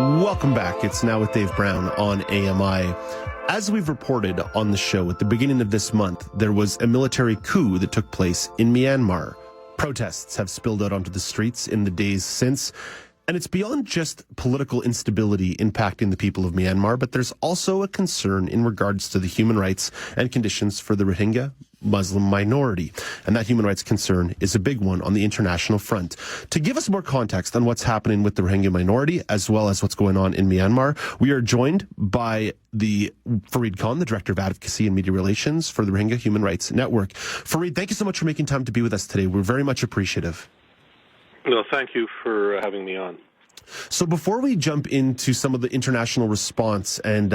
Welcome back. It's Now with Dave Brown on AMI. As we've reported on the show, at the beginning of this month, there was a military coup that took place in Myanmar. Protests have spilled out onto the streets in the days since. And it's beyond just political instability impacting the people of Myanmar, but there's also a concern in regards to the human rights and conditions for the Rohingya Muslim minority. And that human rights concern is a big one on the international front. To give us more context on what's happening with the Rohingya minority, as well as what's going on in Myanmar, we are joined by the Farid Khan, the Director of Advocacy and Media Relations for the Rohingya Human Rights Network. Farid, thank you so much for making time to be with us today. We're very much appreciative. No, thank you for having me on. So before we jump into some of the international response and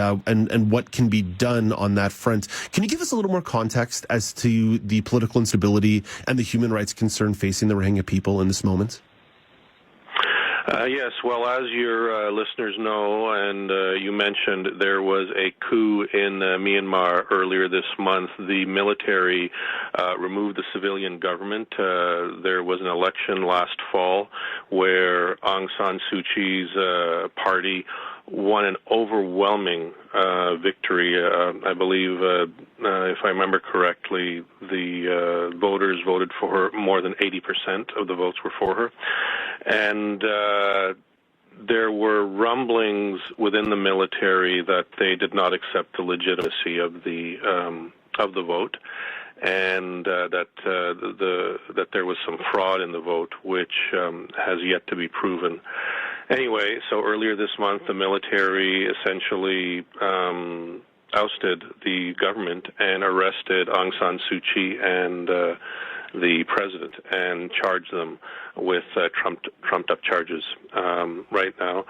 what can be done on that front, can you give us a little more context as to the political instability and the human rights concern facing the Rohingya people in this moment? Yes, well, as your listeners know, and you mentioned, there was a coup in Myanmar earlier this month. The military removed the civilian government. There was an election last fall where Aung San Suu Kyi's party won an overwhelming victory. I believe, if I remember correctly, the voters voted for her. More than 80% of the votes were for her. And there were rumblings within the military that they did not accept the legitimacy of the vote, and that there was some fraud in the vote, which has yet to be proven. Anyway, so earlier this month, the military essentially ousted the government and arrested Aung San Suu Kyi and the president and charged them with trumped-up charges. Right now,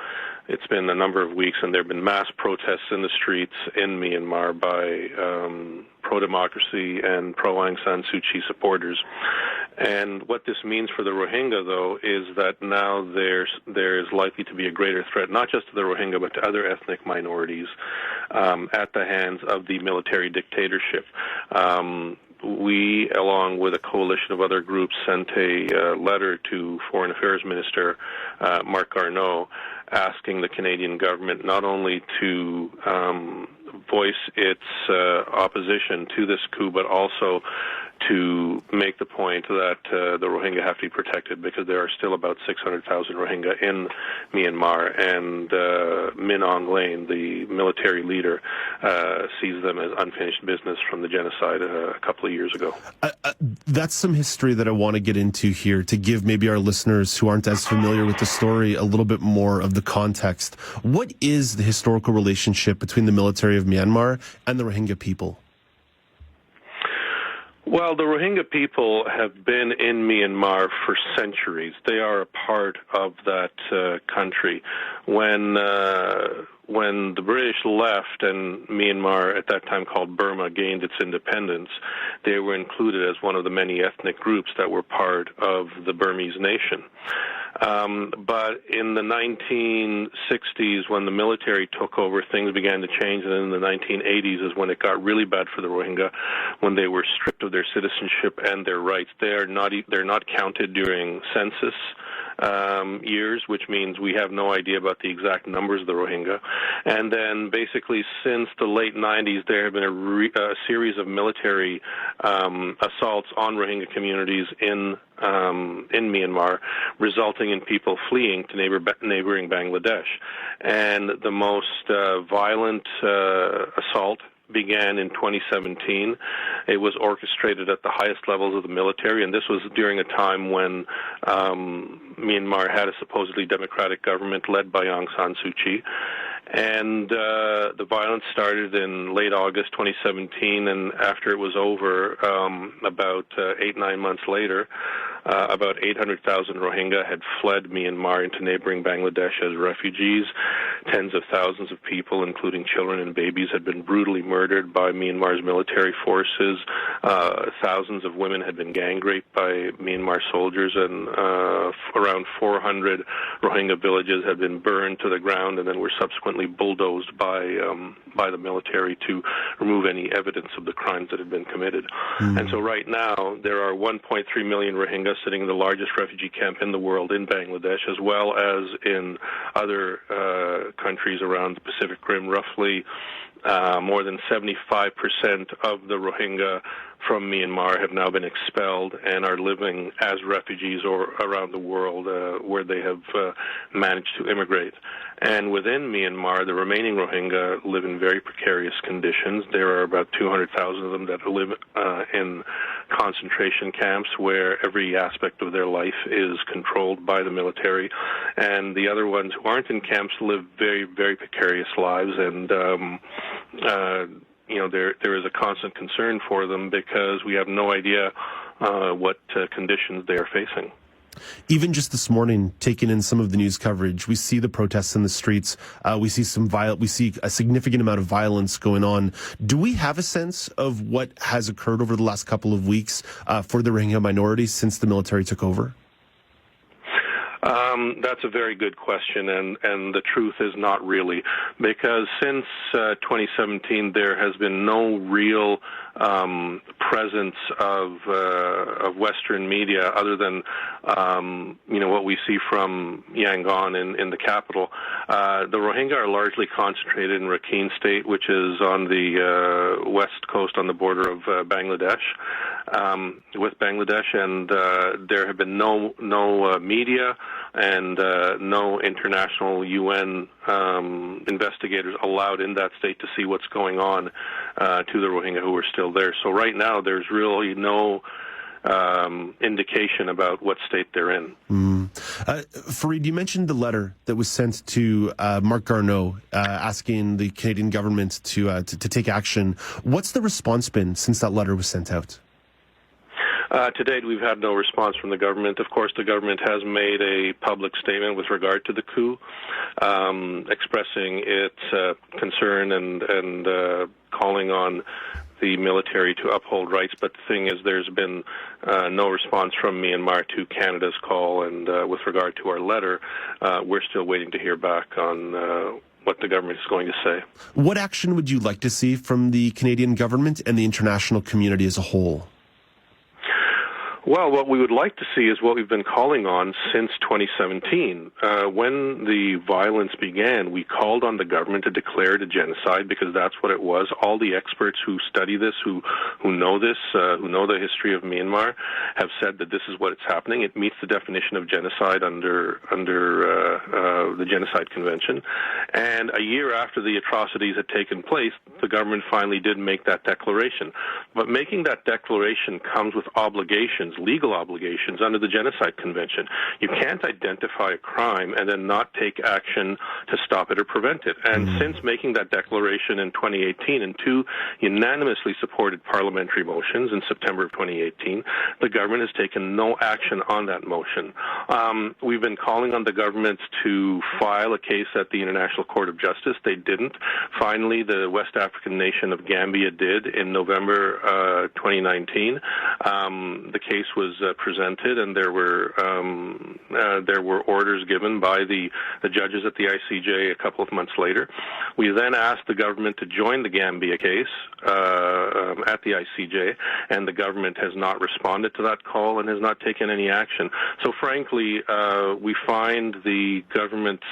it's been a number of weeks, and there have been mass protests in the streets in Myanmar by pro-democracy and pro-Aung San Suu Kyi supporters. And what this means for the Rohingya, though, is that now there is likely to be a greater threat, not just to the Rohingya, but to other ethnic minorities at the hands of the military dictatorship. We, along with a coalition of other groups, sent a letter to Foreign Affairs Minister Marc Garneau asking the Canadian government not only to voice its opposition to this coup, but also to make the point that the Rohingya have to be protected, because there are still about 600,000 Rohingya in Myanmar, and Min Aung Hlaing, the military leader, sees them as unfinished business from the genocide a couple of years ago. That's some history that I want to get into here to give maybe our listeners who aren't as familiar with the story a little bit more of the context. What is the historical relationship between the military of Myanmar and the Rohingya people? Well, the Rohingya people have been in Myanmar for centuries. They are a part of that country. When the British left and Myanmar, at that time called Burma, gained its independence, they were included as one of the many ethnic groups that were part of the Burmese nation. But in the 1960s, when the military took over, things began to change, and in the 1980s is when it got really bad for the Rohingya, when they were stripped of their citizenship and their rights. They're not counted during census years, which means we have no idea about the exact numbers of the Rohingya. And then basically since the late 90s, there have been a series of military assaults on Rohingya communities in Myanmar, resulting in people fleeing to neighboring Bangladesh. And the most violent assault began in 2017. It was orchestrated at the highest levels of the military, and this was during a time when Myanmar had a supposedly democratic government led by Aung San Suu Kyi. And the violence started in late August 2017, and after it was over, about 8-9 months later, about 800,000 Rohingya had fled Myanmar into neighboring Bangladesh as refugees. Tens of thousands of people, including children and babies, had been brutally murdered by Myanmar's military forces. Thousands of women had been gang raped by Myanmar soldiers, and around 400 Rohingya villages had been burned to the ground and then were subsequently bulldozed by the military to remove any evidence of the crimes that had been committed. And so right now, there are 1.3 million Rohingya, sitting the largest refugee camp in the world in Bangladesh, as well as in other countries around the Pacific Rim. Roughly more than 75% of the Rohingya from Myanmar have now been expelled and are living as refugees or around the world where they have managed to immigrate. And within Myanmar, the remaining Rohingya live in very precarious conditions. There are about 200,000 of them that live in concentration camps where every aspect of their life is controlled by the military. And the other ones who aren't in camps live very, very precarious lives. And there is a constant concern for them because we have no idea what conditions they are facing. Even just this morning, taking in some of the news coverage, we see the protests in the streets. We see a significant amount of violence going on. Do we have a sense of what has occurred over the last couple of weeks for the Rohingya minority since the military took over? That's a very good question, and the truth is not really, because since 2017 there has been no real presence of Western media other than what we see from Yangon in the capital. The Rohingya are largely concentrated in Rakhine State, which is on the west coast on the border of Bangladesh. With Bangladesh, and there have been no media and no international UN investigators allowed in that state to see what's going on to the Rohingya who are still there. So right now there's really no indication about what state they're in. Fareed, you mentioned the letter that was sent to Marc Garneau asking the Canadian government to take action. What's the response been since that letter was sent out? To date, we've had no response from the government. Of course, the government has made a public statement with regard to the coup, expressing its concern and calling on the military to uphold rights. But the thing is, there's been no response from Myanmar to Canada's call, and with regard to our letter, we're still waiting to hear back on what the government is going to say. What action would you like to see from the Canadian government and the international community as a whole? Well, what we would like to see is what we've been calling on since 2017. When the violence began, we called on the government to declare it a genocide because that's what it was. All the experts who study this, who know this, who know the history of Myanmar, have said that this is what is happening. It meets the definition of genocide under the Genocide Convention. And a year after the atrocities had taken place, the government finally did make that declaration. But making that declaration comes with obligations, legal obligations under the Genocide Convention. You can't identify a crime and then not take action to stop it or prevent it. And since making that declaration in 2018 in two unanimously supported parliamentary motions in September of 2018, the government has taken no action on that motion. We've been calling on the government to file a case at the International Court of Justice. They didn't. Finally, the West African nation of Gambia did in November 2019. The case was presented, and there were orders given by the judges at the ICJ a couple of months later. We then asked the government to join the Gambia case at the ICJ, and the government has not responded to that call and has not taken any action. So frankly, we find the government's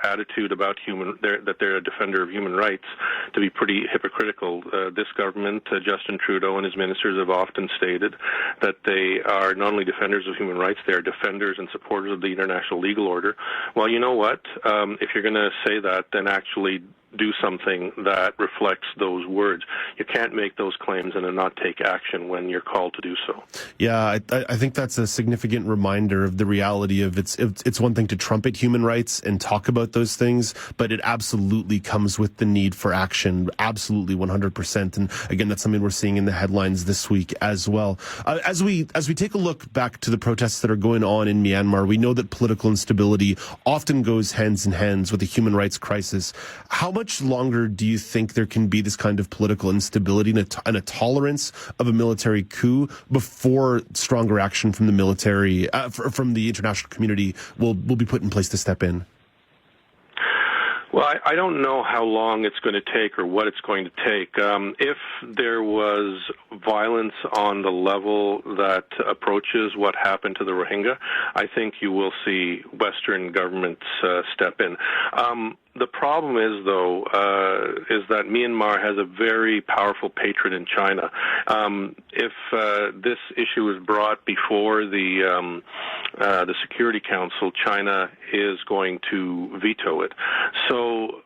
attitude about that they're a defender of human rights to be pretty hypocritical. This government, Justin Trudeau and his ministers have often stated that they are not only defenders of human rights, they are defenders and supporters of the international legal order. Well, you know what? If you're going to say that, then actually do something that reflects those words. You can't make those claims and then not take action when you're called to do so. Yeah, I think that's a significant reminder of the reality of it's one thing to trumpet human rights and talk about those things, but it absolutely comes with the need for action. Absolutely, 100%. And again, that's something we're seeing in the headlines this week as well. As we take a look back to the protests that are going on in Myanmar, we know that political instability often goes hands in hands with a human rights crisis. How much longer do you think there can be this kind of political instability and a tolerance of a military coup before stronger action from the military, from the international community will be put in place to step in? Well, I don't know how long it's going to take or what it's going to take. If there was violence on the level that approaches what happened to the Rohingya, I think you will see Western governments step in. The problem is, though, is that Myanmar has a very powerful patron in China. If this issue is brought before the Security Council, China is going to veto it. So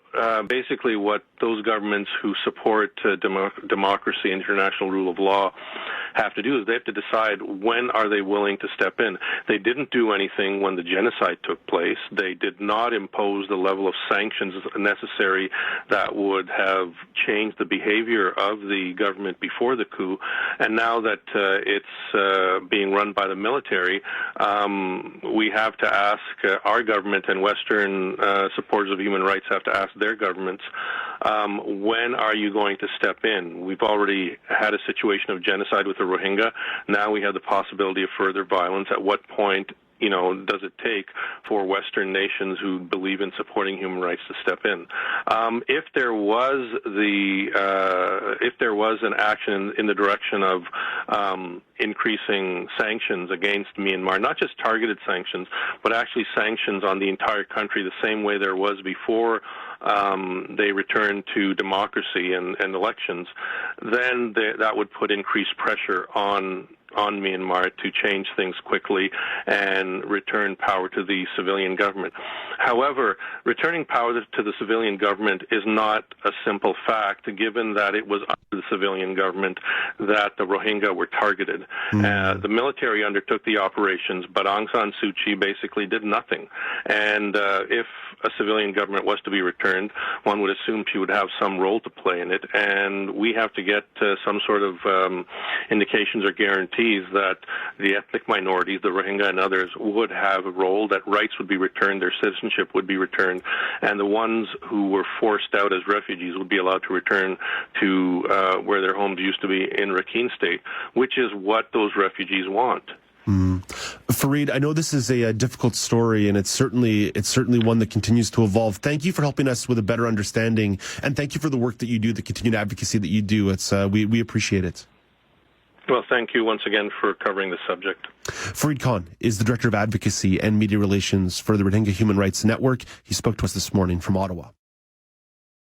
basically what those governments who support democracy and international rule of law have to do is they have to decide when are they willing to step in. They didn't do anything when the genocide took place. They did not impose the level of sanctions necessary that would have changed the behavior of the government before the coup. And now that it's being run by the military, we have to ask our government, and Western supporters of human rights have to ask their governments, when are you going to step in? We've already had a situation of genocide with the Rohingya. Now we have the possibility of further violence. At what point, does it take for Western nations who believe in supporting human rights to step in? If there was an action in the direction of increasing sanctions against Myanmar, not just targeted sanctions, but actually sanctions on the entire country, the same way there was before they returned to democracy and elections, then that would put increased pressure on Myanmar to change things quickly and return power to the civilian government. However, returning power to the civilian government is not a simple fact, given that it was under the civilian government that the Rohingya were targeted. The military undertook the operations, but Aung San Suu Kyi basically did nothing. And if a civilian government was to be returned, one would assume she would have some role to play in it. And we have to get some sort of indications or guarantees that the ethnic minorities, the Rohingya and others, would have a role, that rights would be returned, their citizenship would be returned, and the ones who were forced out as refugees would be allowed to return to where their homes used to be in Rakhine State, which is what those refugees want. Fareed, I know this is a difficult story, and it's certainly one that continues to evolve. Thank you for helping us with a better understanding, and thank you for the work that you do, the continued advocacy that you do. It's we appreciate it. Well, thank you once again for covering the subject. Fareed Khan is the Director of Advocacy and Media Relations for the Rohingya Human Rights Network. He spoke to us this morning from Ottawa.